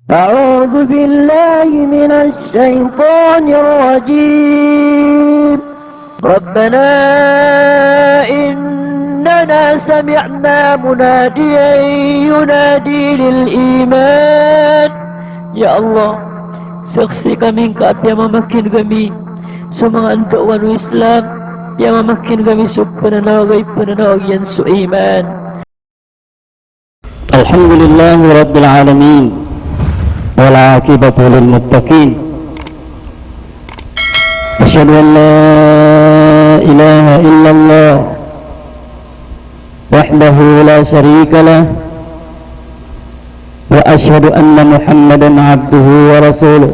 أعوذ بالله من الشيطان الرجيم. ربنا إننا سمعنا مناديا ينادي للإيمان. Ya Allah, saksikan Engkau yang memakin kami semangat dakwah Islam, yang memakin kami penanawag yang suiman. Alhamdulillah Rabbil Alamin, wal aqibatu lil muttaqin. Asyhadu an la ilaha illallah wahdahu la syarika lah, wa asyhadu anna Muhammadan abduhu wa rasuluh.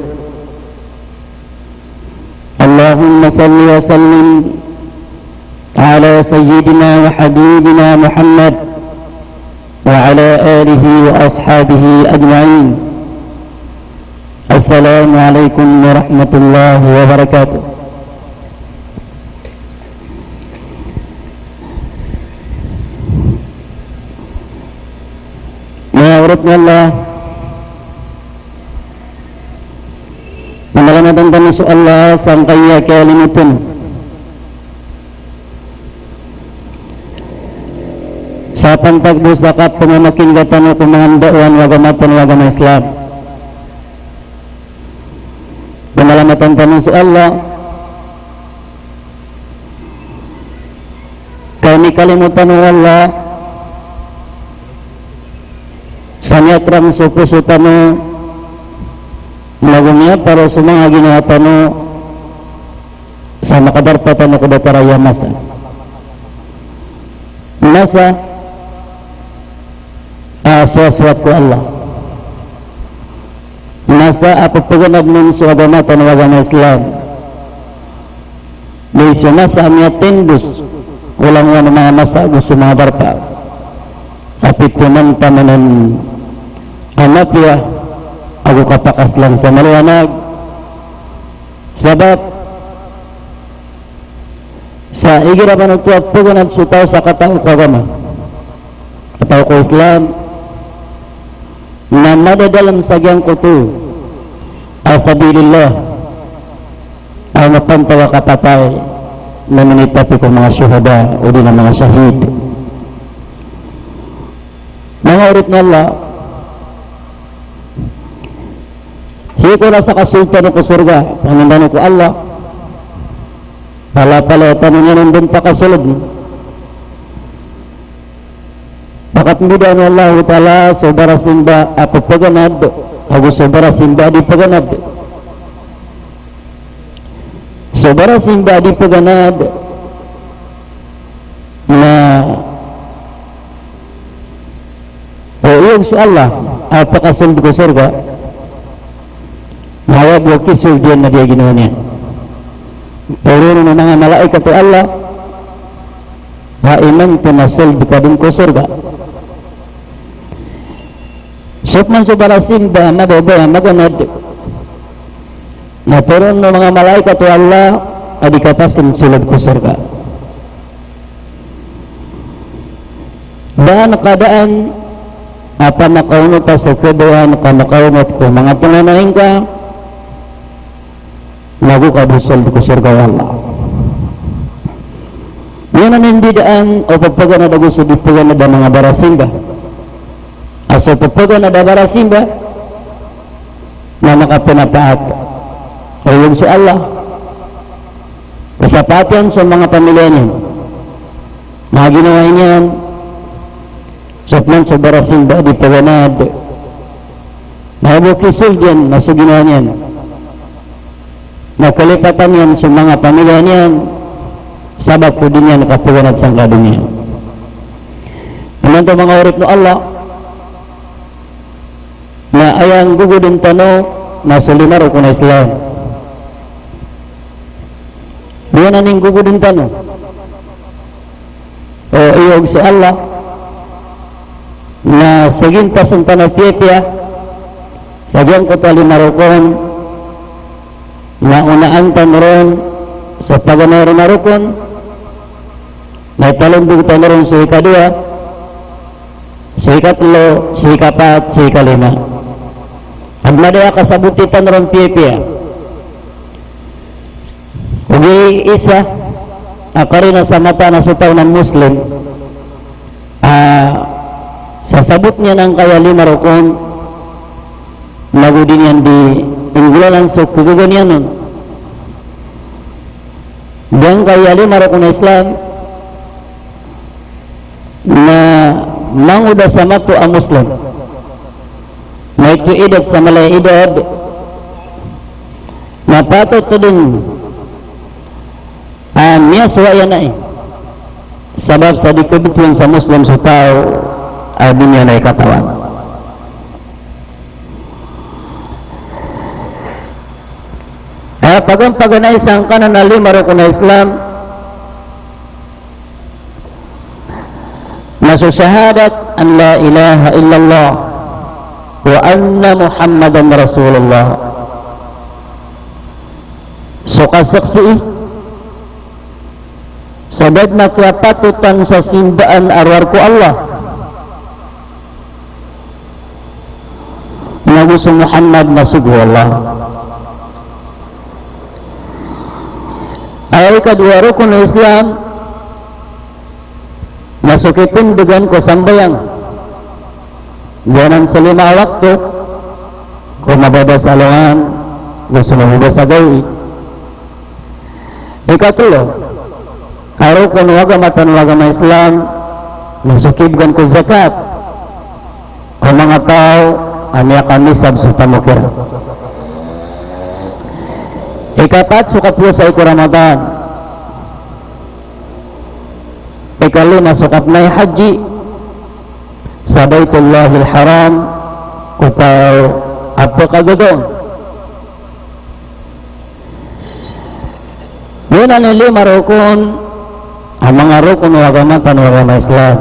Allahumma salli wa sallim ala sayyidina wa habibina Muhammad wa ala alihi wa ashabihi ajma'in. Assalamualaikum warahmatullahi wabarakatuh. Ya Allah, menalamatan kami Allah sangkaya kalimatun sa pantagdos dakat pamamakin gatano kumandaan wagama Islam. Menalamatan kami Allah kami kalimutan Allah sanyatram sukusutano nagumya para sumang ginawa tano sa makadarpatan ako dataraya masa aswaswat ko Allah nasa apagpaganab ng suagamatan ng agama Islam may sumasa amya tendus walang mga masa gusto mga darpa apit kuman tamanan anapya ako kapakas lang sa maliwanag sabab sa igirapan ng tuwag paganad sutaw sa katao kagama katao ko Islam na madadalam sa giyang kuto asabilillah ay mapantawa kapatay na manitapi ko mga syuhada o di na mga syahid. Mga urit na Allah, siya ko na sa kasultan ko surga panandano ko Allah pala-palatan niya ng doon pakasulog pakat muda ni Allah Ta'ala sobara simba ako paganad ako sobara simba di paganad sobara simba di paganad na o iyon si Allah at pakasulog ko surga mahawag wa kisul diyan na dia ginawa niya turun ng mga malaikat ay Allah haiman tumasul bikading ko surga sukman subarasin ba mababa maganad na turun ng mga malaikat ay Allah adikapasin sulod ko surga daan nakadaan apa makaunot sa kubayan makaunot ko mga tunanahin ka lagu kabusol ko surga Allah. Yan ang hindi daan o pagpagan na gusto di pagan na mga barasimba. Aso pagpagan na barasimba na nakapinapaat. O yung si Allah kasapatan sa mga pamilya niya. Mga ginawa niyan soplan sa barasimba di paganad. Mahabukisul diyan maso ginawa niyan. Nakalipatan yan sa mga pamilya niyan sabab po din yan nakapuganat sa kadunya naman ito mga urip no Allah na ayang gugudin tano na sulimaro ko na Islam diyan naning gugudin tano o iyog si Allah na sagintas ang tanaw piyapya sagyang ko talimarokon na unaan tanron sa paganaron na rukon may talumbog tanron sa ikadua sa ikatlo, sa ikapat, sa ikalima Agmadaya kasabutitan ron piya-piya. Ugi isa akarina sa mata na sutaw ng Muslim, sasabot niya ng kaya 5 rukun, nagudin yan di inggulan so kugugan yan nun. Diyan kaya 5 rukun na Islam na manguda sa mato ang Muslim, may tuidat sa malay edad, napatot to din niya suwaya na sabab sa dikubituin sa Muslim sa tao dunya na ikatawan. Pagang-paganay sang kanan na 5 rukun na Islam na syahadat an la ilaha illallah wa anna Muhammadan Rasulullah. So kasaksi sadad na kapatutan sa simbaan arwar ko Allah na gusto Muhammad na sugo Allah. Ay kadua rukun ng Islam masukitin dugan ko sambayang ganan sa 5 waktu kung mababa sa alungan gusto mababa sa gawi. Ikatulo rukun wagamatan wagama Islam masukibgan ko zakat kung mga tao aniya kamisab sa pamukira. Ikapat sukat po sa iku Ramadan. Ikalima sukat na haji sa Baitullahil Haram kutaw apo kagadon. Yun ang 5 rukun ang mga rukun wagamatan wagama Islam.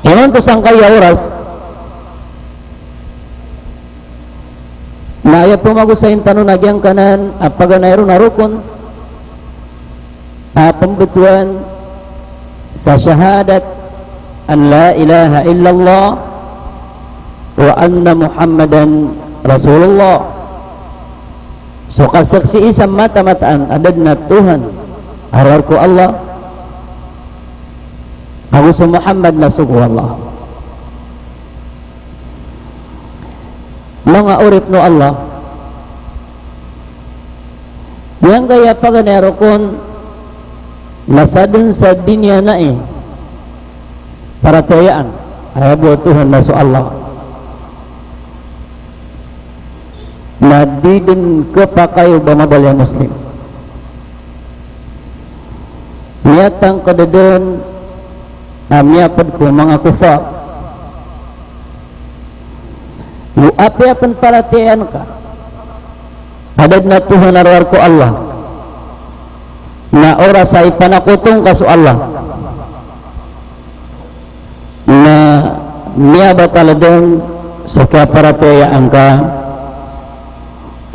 Iman ko sang kaya oras na ayaw pumagusahin tanong nagyang kanan paganayro na rukun pambutuan sa syahadat an la ilaha illallah wa anna Muhammadan Rasulullah. So kasaksi isang mata-mataan adad na Tuhan arar ko Allah ako sa Muhammad na sugo Allah. Mga urit no Allah yang kaya paganero kon nasadun sa dunya na para toyaan ayabo Tuhan na so Allah na di din kapakayo bamabalya Muslim niyatang kadadon miyapad ko mga kufar muapi-apan paratian ka adad na Tuhan arwar ko Allah na oras ay panakutong ka so Allah na miyaba taladong sa kaya paratian ka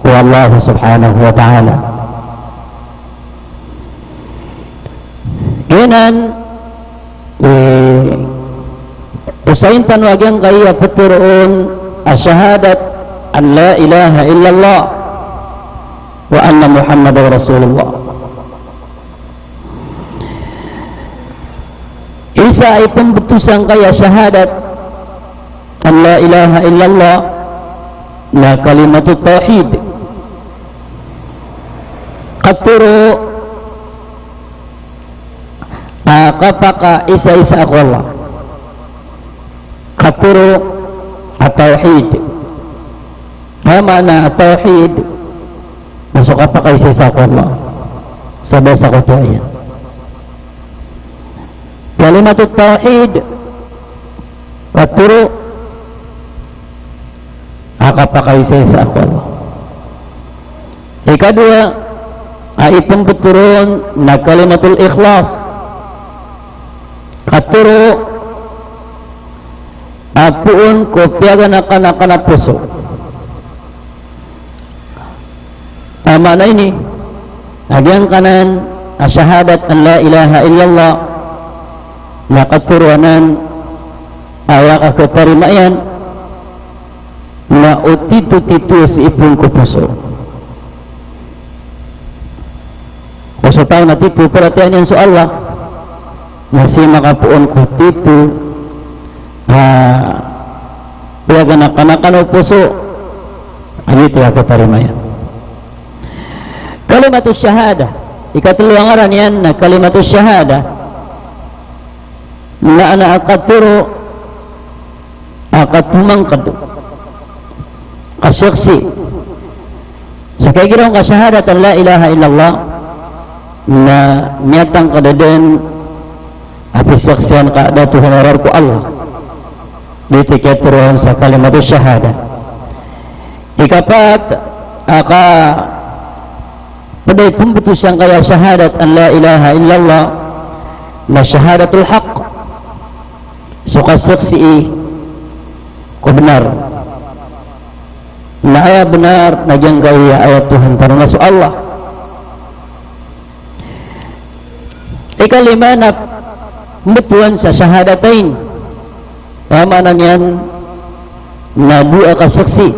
ku Allah subhanahu wa ta'ala. Inan usahin panwagyang kaya puturoon asyahadat an la ilaha illallah wa anna Muhammadan Rasulullah. Isa ay pembetusan kaya syahadat an la ilaha illallah na kalimatut tauhid katuro kapaka isa-isa ako Allah katuro at-tauhid mana at-tauhid masuk kapaka isa-isa ako Allah sa basa ko ito ayan kalimatut tauhid katuro kapaka isa-isa ako Allah. Ikadua ay pembeturon na kalimatul ikhlas katuro apuun ko piaga na kana puso mana ini agyang kanan asyahadat an la ilaha illallah na katuruanan ayak ako parimayan na utito-tito si ipon ko puso. O sa tao na tito, perhatian yan so Allah na si makapuon ko tito kaya ganap-anakan o puso ang ito ako parimayan. Kalimatus syahada, ikatulungan ngaran yan na kalimatus syahada na akaturo akatumangkado kasaksi sa kaigirong kasyahadatan la ilaha illallah na niyatang kadaden apisaksihan ka datuhan orar ko Allah dito katuruhan sa kalimatus syahada. Ikapat aka paday pembutus yang kaya syahadat an la ilaha illallah na syahadatul haq suka saksi ko benar na ayat benar na jangkai ayat Tuhan karena su Allah. Ikalima na pembutuan sa syahadatain amanan yan na dua kasaksi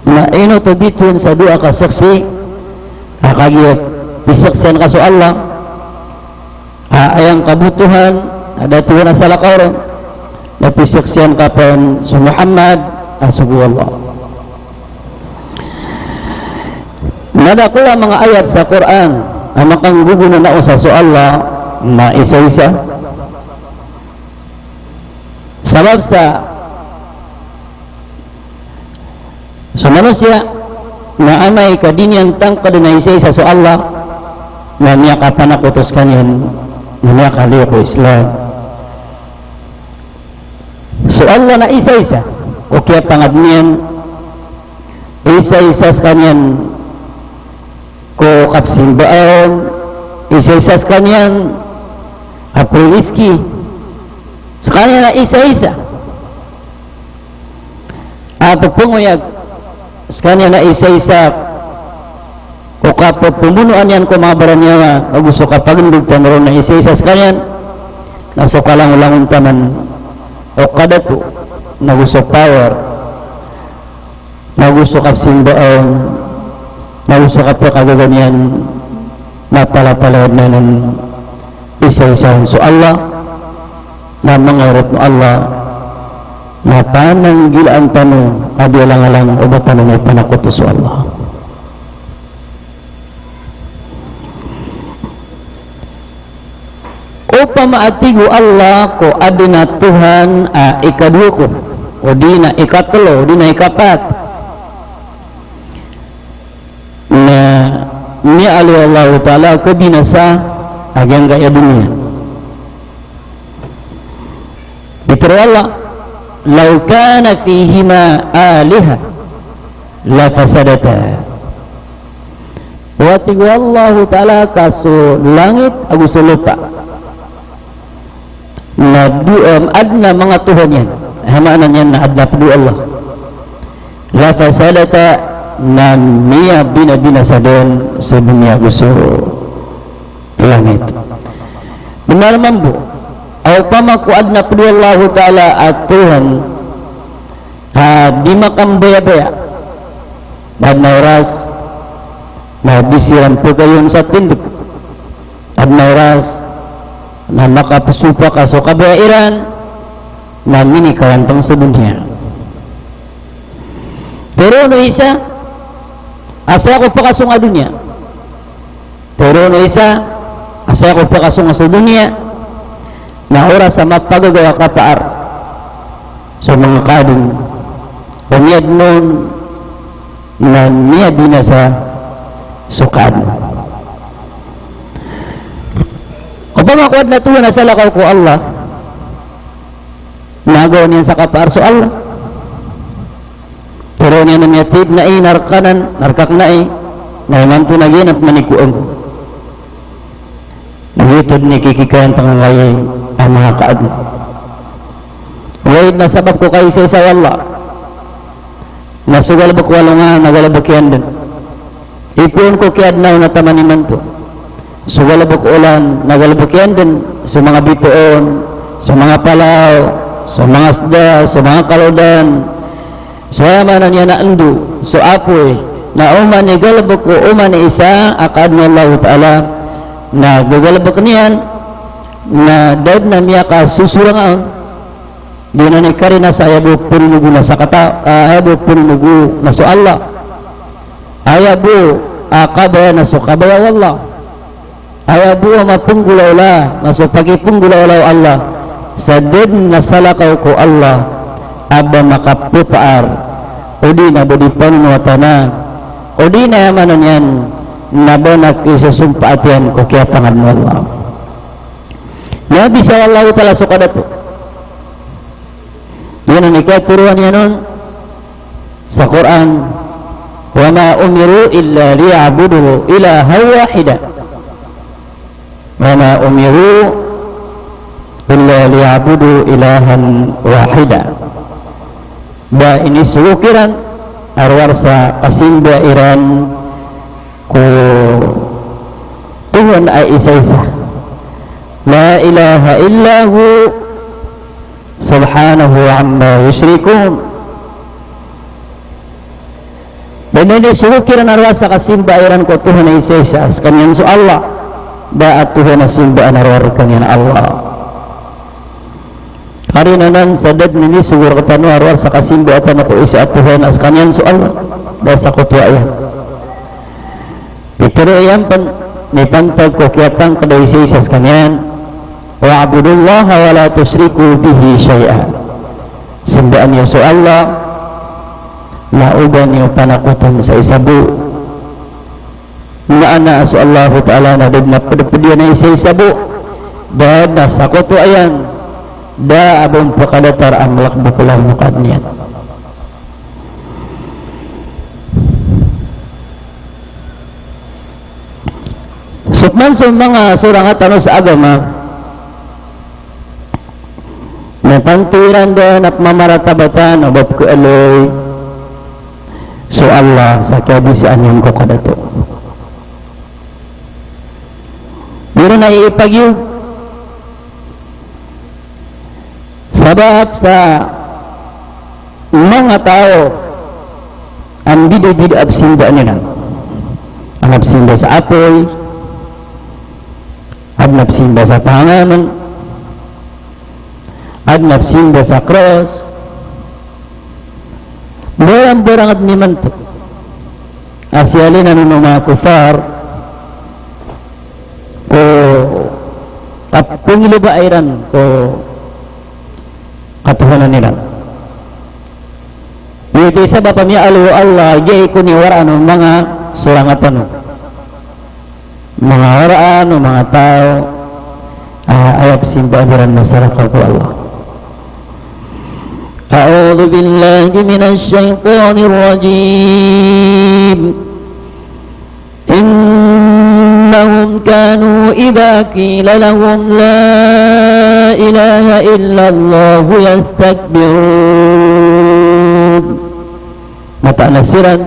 na ino tubituan sa dua kasaksi akagiyat pisaksian kaso Allah ayang kabutuhan ada Tuhan asal kauran na pisaksian kapan su Muhammad asugu Allah. Nadakula mga ayat sa Quran ang makanggugunan na usa so Allah na isa-isa sabab sa manusia na anay kadinyan tangkad na isa-isa so Allah na niya kapanakutuskan yan na niya kaliyo ko Islam so Allah na isa-isa o kaya pangadniyan isa-isa kanyan ko kapsimbaon isa-isa kanyan apriliski sa kanya na isa-isa at punguyag sa kanya na isa-isa o kapag pumunuan yan ko mga baranyawa o gusto ka pagindugtan ron na isa-isa sa kanya naso ka lang ulangon taman o kadato na gusto power na gusto ka simbaon na gusto ka pagkagaganyan na pala-palad na ng isa-isa so Allah na mangarap mo Allah na tanang gilaan tanong adi alang-alang o ba tanong ay panakutos Allah. O pamaatigo Allah ko adi na Tuhan ikaduko o di na ikatlo o di na ikapat na niya ali Allah ta'ala ko binasa agang gaya dunia Dikir Allah lau kana fihima aliha la fasadata wa tigu Allah ta'ala kaso langit agus lupa na duam adna mga Tuhan yan hamanan yan na adna padu Allah la fasadata na niya binabinasa din sa dunia gusto langit benar mampu au pamakuad na padu Allah ta'ala at Tuhan di makambaya-baya at na oras na bisiran po kayo sa tindok at na oras na makapasupa ka so kabayairan na minikawantang sa dunia pero no isa asa ko pa kasong a dunia pero no isa asa ko pa kasong sa dunia na oras sa mapagagawa kapaar sa mga kadong pamiyad nun na niya din na sa sukad o ba makuad na tuwa na sa lakaw ko Allah nagawa niya sa kapaar so Allah pero niya namiyatid na narkak na naimanto na ginap manikuang nagitod ni kikikayan pangangayay ang mga kaad wait na sabab ko kayo sa isa wala nasugal ba ko wala nga nagalabakyan din ipon ko kiadnaw na tamaniman to sugal ba ko ulan nagalabakyan din sa mga bitoon sa mga palaw so mga asda, so mga kalodan, so amanan niya na andu, so apoy, na uman ni galabok o uman ni isa, akad ni Allah Ta'ala, na gagalabok niyan, na dad na niya ka susurangan, di na ni karina sa ayabu purinugu na sa kata, ayabu purinugu na so Allah, ayabu kabaya na so kabaya wallah, ayabu mapunggulaw la, na so pagipunggulaw la Allah, sa dad na salakaw ko Allah, aba makapupaar, o di na budi panunuatana, o di na yamanan yan, nabonak isusumpaatian ko kaya tangan mo Allah. Nabi sa Allah Ta'ala sukada to. Yan ang ikaturuan niya nun sa Quran. Wa ma umiru illa liya'budu ilahan wahida. Wa ma umiru illa liya'budu ilahan wahida. Ba ini sukiran arwar sa kasimba iran ko Tuhan ay isa-isa. La ilaha illahu subhanahu amma yushrikun. Dan ini sukiran arwah sa kasimbayan ko Tuhan ay isa-isa kanyan so Allah daat Tuhan na simbaan arwah kanyan Allah. Karina nan sadad nini sugur katano arwah sa kasimbaan ko isa at Tuhan as kanyan so Allah da sa kutuayan. Ituro yan may pantag ko kiyatang kada isa-isa kanyan. Wa'budullaha wa la tusyriku bihi syai'a. Simbaan niyo so Allah, lauban niyo panakutan sa isabu. Nga ana so Allah Ta'ala na dagna padapadian na isa-isabu. Dahil na sa kuto ayan, da abong pakadatar ang lakbukulang mukad niya. Sukman sa mga surangat ano sa agama, napanturan doon at mamaratabatan abot ko aloy so Allah sa kabisaan yung ko kadato meron na iipagyo sabab sa mga tao ang bido-bido absinda nila ang absinda sa apoy ang absinda sa panganan at nafsinda sa cross borang-borang at mimanto asyalin ano ng mga kufar o kapungilubairan o katuhanan nila dito isa ba pamialo Allah jay ko ni waraan ng mga surangatan mga waraan o mga tao ayap simbahiran masyarakat ko Allah. أعوذ بالله من الشيطان الرجيم إنهم كانوا إذا قيل لهم لا إله إلا الله يستكبرون mata nasiran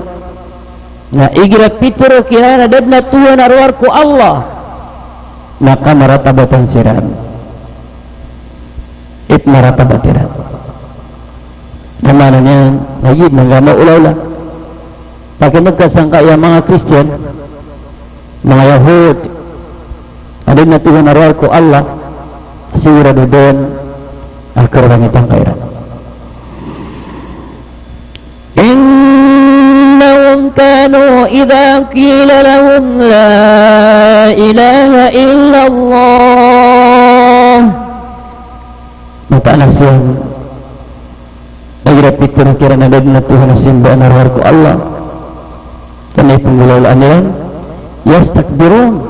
na igira pitro kirana dadna Tuhan arwar ku Allah maka maratabatan siran it maratabatiran namanya niya lagi nagama ulaw-ula pag magkasangka yung mga Christian mga Yahud adin na Tuhan arwar ko Allah sigurado doon ay karang itang kairan innahum kanu idha qila lahum la ilaha illallah matalas yan nagirapit kira-kira na dad na Tuhan na simbaan arwar ko Allah kanay penggulaulaan nila yastakbirun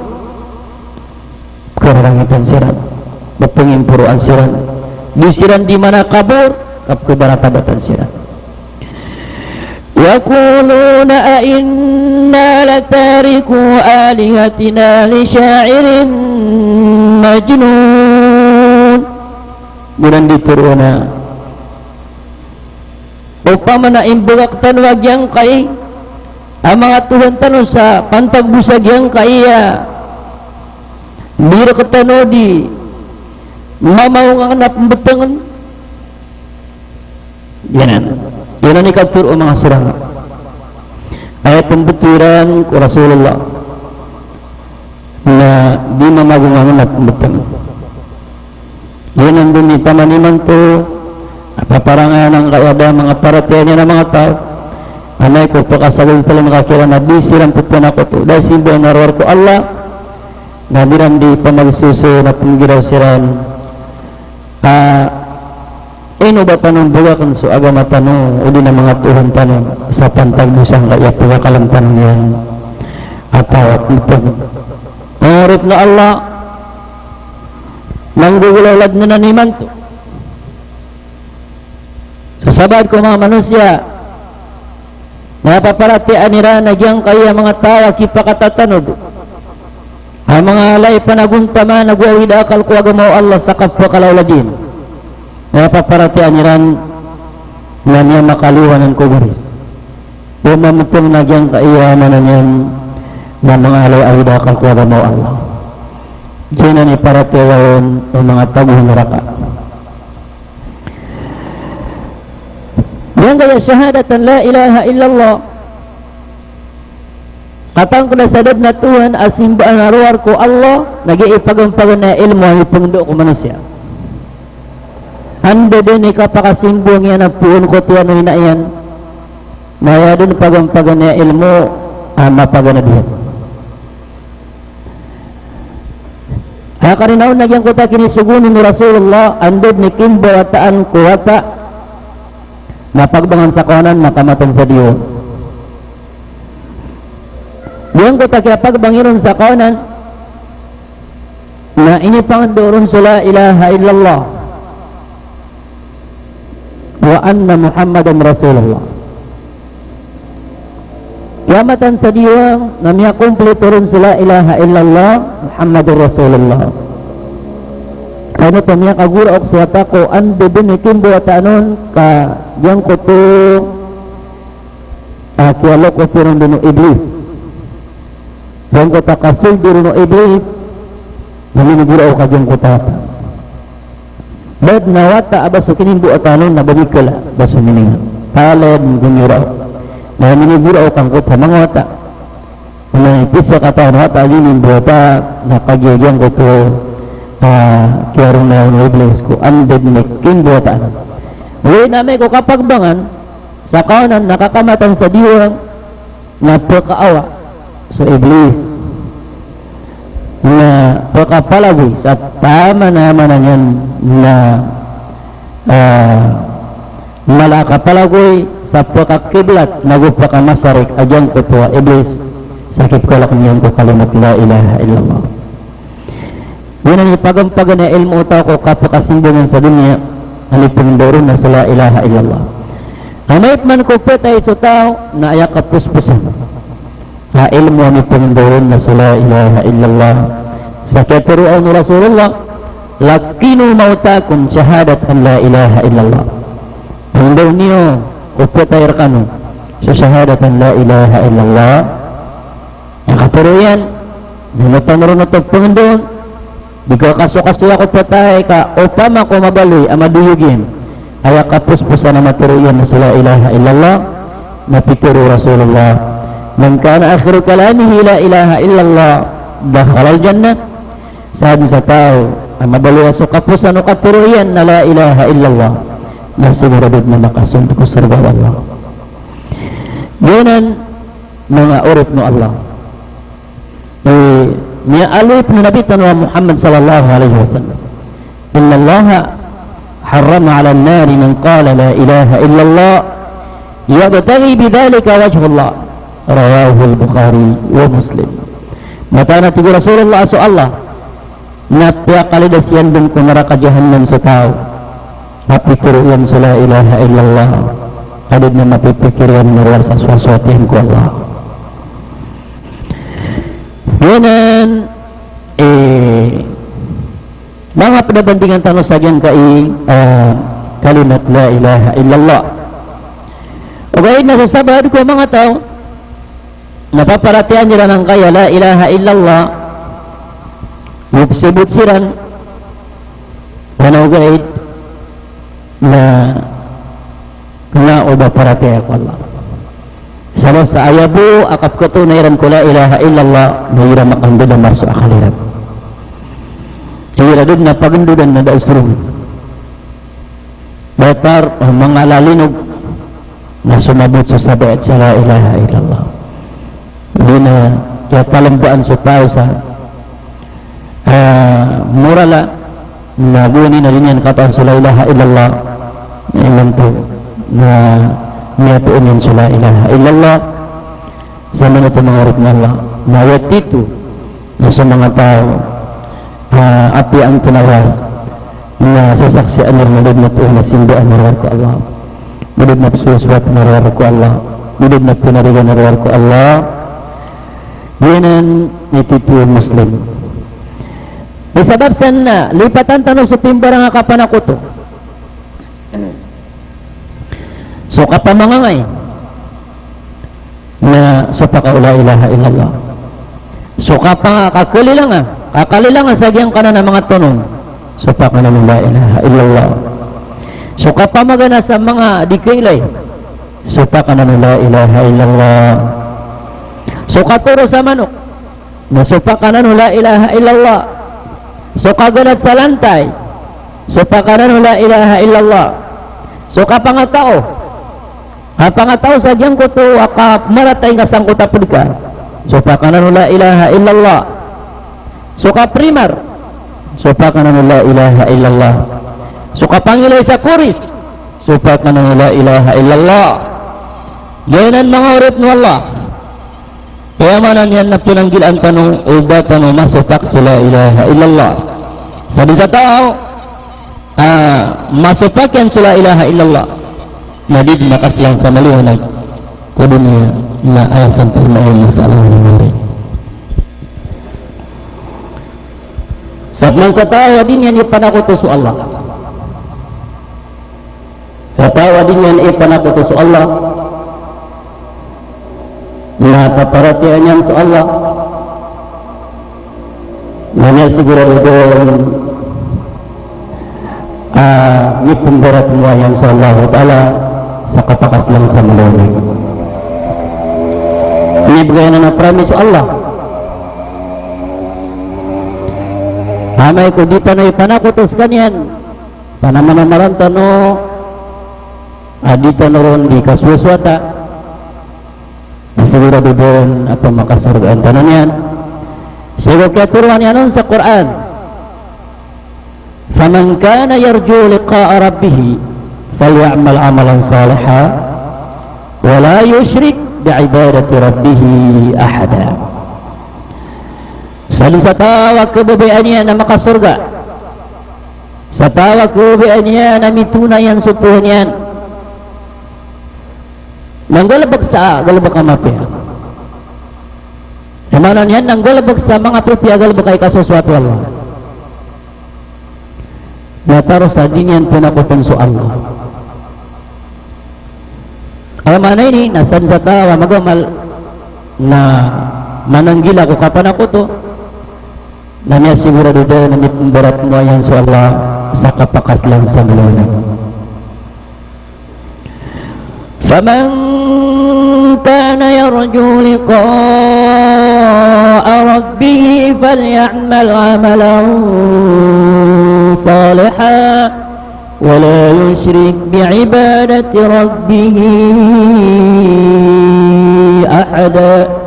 karangitan siran bapengin puruan siran di siran di mana kabur kapkebaratadatan siran yaquluna a inna latariku alihatina li syairin majnun bulan dituruna upama na imbugak tanwag yang kay ang mga Tuhan tanong sa pantagbusag yang kaya biro katano di mamaw nga napambatangan Yan ang ikagturo mga surang. Ay pembutiran ko Rasulullah na di mamagungan at pembutiran. Yan ang dumitaman to paparangan ng kayada mga paratiyan niya ng mga tao. Anay ko pagkasagal sila nakakira na bisiran putin ako to. Dahil simbo ang narwar ko Allah na diram di pamagsuso na pumgiraw siran. Ino ba tanong buga kung so agama tanong o di na mga tuhon tanong sa pantag mo siyang kaya pagkakalam tanong yan atawat ito nangurip na Allah nang gugulawlad na naniman to sasabad ko mga manusia napaparatian nila nagyang kaya mga tawa kipakatatanod ang mga alay panaguntama nagwawid akal ko agamaw Allah sa kapwa kalawladin napaparatian niran na niya makaluhan ng kugaris umamutong nagyang kaiyaman na niyan na mga alay-alay dakal ko agamaw Allah diyan na iparatiwan ang mga taguhin neraka diyan kaya syahadatan la ilaha illallah katang ko na sadad na Tuhan asimbaan naruar ko Allah nag-iipagang-pagan na ilmo ang ipungdo ko manusia ando din ikapakasimbong yan ang puon ko tiyan o hinaiyan maya din pagang-pagan na ilmo mapaganadihan karinaw nagyang ko ta kinisugunin ni Rasulullah andod ni kimbo ataan kuwata mapagbangan sa kanan makamatan sa Diyo diyan ko ta kinapagbangiron sa kanan na inipangandoron sa la ilaha illallah wa anna Muhammadan Rasulullah kiamatan sa Diyo na miya kumpleto rin sa la ilaha illallah Muhammadur Rasulullah kano to miya kagura ok suwata ko ando din ikimbo at anon ka diyang ko to kialo ko sirong dino iblis diyang ko ta kasul dino iblis naminigura o ka diyang ko tata bad nawata abaso kinimbo at anon nababikala baso miningan palad gunyura naminigura o kang ko ta mga wata na pisa katawan wata ginimbo ta nakagyagyan ko to kiarong na yung iblis ko anded ni kimbo at anon uwi namin ko kapagbangan sa kaunan nakakamatan sa Diyo na pagkaawa so iblis na pagkapalagoy sa tama naman na yan na malakapalagoy sa pagkakiblat nagupakamasarik adyang ko to iblis sakit ko lang yan ko kalimut la ilaha illallah yun ang ipagampagan na ilmo utaw ko kapakasimbungan sa dunya ang ipindoron na sa la ilaha illallah amayip man ko petay sa tao na ayak kapuspusan na ilmo ang ipindoron na sa la ilaha illallah sa katuruan ni Rasulullah lakinu mautakum syahadat an la ilaha illallah ang daw niyo ko petay rakano sa syahadat an la ilaha illallah ang katuruan dinatanuron na tagpangdoon di ko kasuya ko patay ka upama ko mabaloy amaduyugin ay kapuspusan na maturuyan na la ilaha illallah napituro Rasulullah man kana akhiru kalamihi la ilaha illallah dakhala al-jannah sabi sa tao ang mabaloy aso kapusan o katuruyan na la ilaha illallah na siguradod na makasunod ko sa Allah yunan mga urip no Allah niya alip ni Nabi Tanwa Muhammad sallallahu alaihi wasallam inna Allah harrama ala an-nari man qala la ilaha illallah yabtaghi bidhalika wajhu Allah rawahu al-Bukhari wa Muslim mata na tigo Rasulullah aso Allah napya kalidasyan din ko neraka jahannam sa tao mapituruan sa la ilaha illallah kadid na mapipikirian nirwar sa swaswatihan ko Allah yunan mga pinabandingan tanong sa dyan kay kalimat la ilaha illallah o gayud na sasabad ko mga tao napaparatian nila ng kaya la ilaha illallah mupsibot siran ano gayud na Nga uba parati ako Allah. Sabab sa ayabu akap katunayran ko la ilaha illallah mayra makandudan masuk akhalirat. Iradud na pagandudan na dausrung. Batar mga lalinog na sumabot sa sabat sa la ilaha illallah. Hindi na kaya palambaan sa pausa murala na guni na rin yan kataan sa la ilaha illallah na ilan to na niyatuon yan sa la ilaha illallah sa mga tumangarap na Allah nawat dito na sa mga tao api ang tunawas na sasaksian ng mulid na po na sindoan narawar ko Allah mulid na pasuaswat narawar ko Allah mulid na pinarigan narawar ko Allah yanan itituon Muslim isabab sana lipatan tanong sa timbar nga kapanakuto so kapamangangay na so pakaula ilaha illallah so kakalilang sa giyang kanan ng mga tunong so pakanan la ilaha illallah so kapamagana sa mga dikailay so pakanan la ilaha illallah so katuro sa manok na so pakanan la ilaha illallah so kaganat sa lantay so pakanan la ilaha illallah so kapangatao sa diyang kuto akap maratay nga sang kutapod ka so pakanan la ilaha illallah so kaprimar so pakanan la ilaha illallah so kapangilay sa kuris so pakanan la ilaha illallah yanan mga urip ng Allah kaya manan yan na pinanggil ang tanong uba tanong masukak sa la ilaha illallah sabi sa tao masupak yan sa la ilaha illallah nadid makaslang sa maliwanag kudu niya na ayasan po na yung masalah ni Mari sa tao din yan ipanakuto sa Allah sa tao din yan ipanakuto sa Allah na paparatian yan sa Allah na niya siguro doon ipumberat mo yan sa Allah Ta'ala sa kapakas lang sa malunig inibigay na promise Allah hamay ko dito na ipanakutos ganyan panamanamaran tano dito na ron di kaswaswata siguro doon at makasurgaan tanan yan siguro kaya turuan yan sa Quran faman kana yarju liqa'a rabbih faly'amal 'amalan salihan wa la yushrik bi'ibadati rabbih ahada sa tawag kebabayaan niya na makasurga sa tawag kebabayaan niya na mitunayan supuhan yan nanggalabag sa galabag amapya emanan yan nanggalabag sa mga pupya galabag ay kasuswat Allah nataro sa dinyan pinakutin sa Allah alamana ini nasan sa tawa magamal na mananggila ko kapanakuto na niya sigurado daw na mitberat mo yan sa Allah sa kapakas lang sa malunan faman kana yarju liqa'a rabbih faly'amal 'amalan salihan wa la yushrik bi'ibadati rabbih ahada